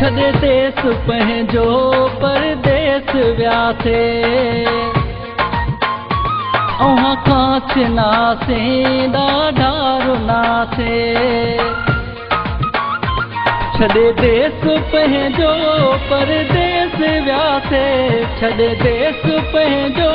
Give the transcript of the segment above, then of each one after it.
छॾे देस पंहिंजो परदेस वियासीं अव्हां खां छिनासीं ॾाढा रुनासीं छॾे देस पंहिंजो परदेस वियासीं छॾे देस पंहिंजो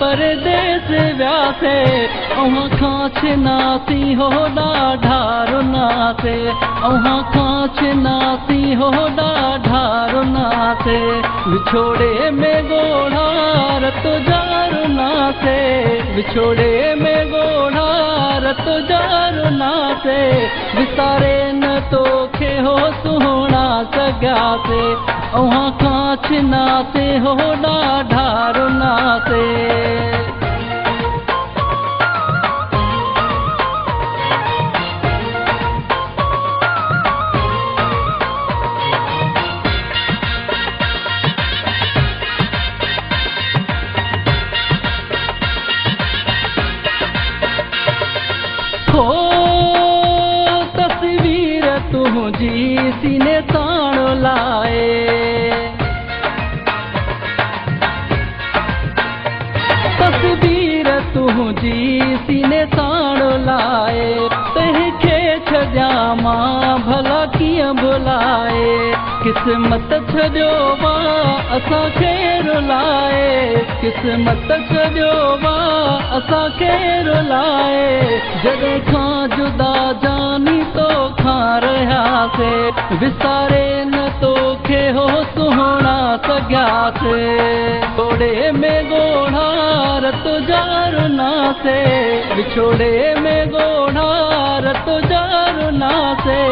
परदेस वियासीं अव्हां खां छिनासीं हो ॾाढा रुनासीं अव्हां खां छिनासीं हो ॾाढा रुनासीं विछोड़े में ॻोढ़ा रत जा रुनासीं विछोड़े में ॻोढ़ा रत जा रुनासीं विसारे न तोखे हो सुहिणा सॻियासीं अव्हां खां छिनासीं हो ॾाढा रुनासीं तस्वीर तुंहिंजी सीने ताण लाए तस्वीर तुंहिंजी सीने ताण लाए तंहिंखे छॾिया मां भला कीअं भुलाए किस्मत छॾियो वा असांखे रुलाए किस्मत छॾियो वा असांखे रुलाए जॾहिं खां जुदा जानी तोखां रहियासीं विसारे न तोखे हो सुहिणा सॻियासीं ॻोढ़े में ॻोढ़ा रत जा रुनासीं विछोड़े में ॻोढ़ा रत जा रुनासीं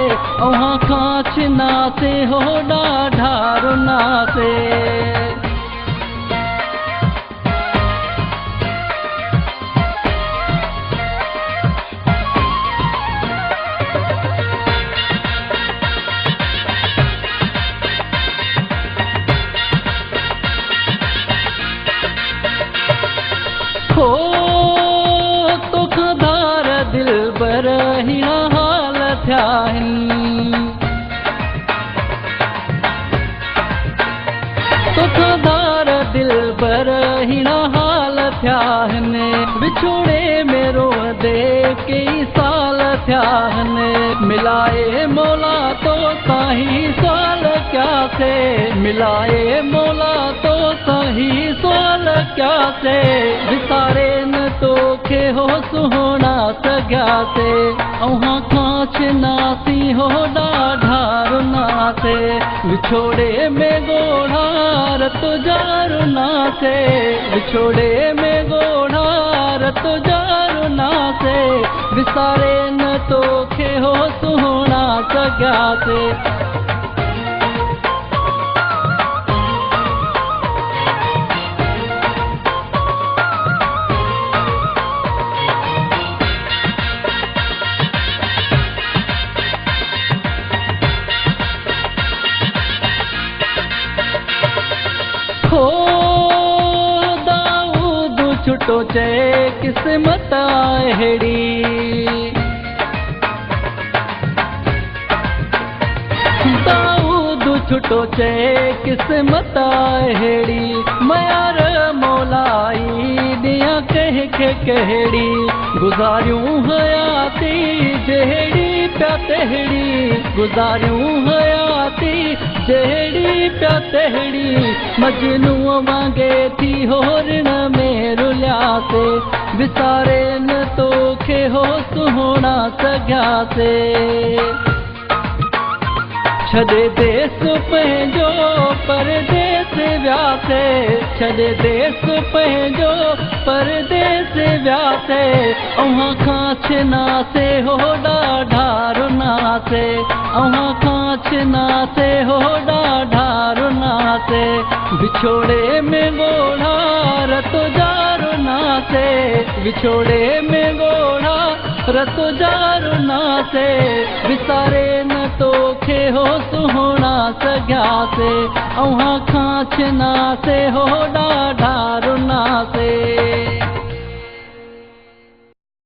अव्हां खां छिनासीं हो ॾाढा रुनासीं तोखां धार दिलबर हीअं हाल थिया आहिनि तोखां धार दिलबर हीअं हाल थिया आहिनि विछोड़े में रोअंदे कई साल थिया आहिनि मिलाए मौला तो साही सवाल कयासीं मिलाए मौला तो साही सवाल कयासीं विसारे न तोखे हो सुहिणा सॻियासीं अव्हां खां छिनासीं हो ॾाढा रुनासीं विछोड़े में ॻोढ़ा रत जा रुनासीं विछोड़े में ॻोढ़ा रत जा रुनासीं विसारे न तोखे हो सुहिणा सॻियासीं छुटो चए किस्मत अहिड़ी दाऊद छुटो चए किस्मत अहिड़ी मयार मौलाई ॾियां कंहिंखे कहिड़ी गुज़ारियूं हयाती जहिड़ी पिया तहिड़ी गुज़ारियूं हयाती जहिड़ी पिया तहिड़ी मजनूअ वांगे थी होरण में रुलियासीं विसारे न तोखे हो सुहिणा सॻियासीं छॾे देस पंहिंजो परदेस वियासीं छॾे देस पंहिंजो परदेस वियासीं अव्हां खां छिनासीं हो ॾाढा रुनासीं अव्हां खां छिनासीं हो ॾाढा रुनासीं विछोड़े में ॻोढ़ा रत जा रुनासीं विछोड़े में ॻोढ़ा रत जा रुनासीं विसारे न तोखे हो सुहिणा सॻियासीं अव्हां खां छिनासीं हो ॾाढा रुनासीं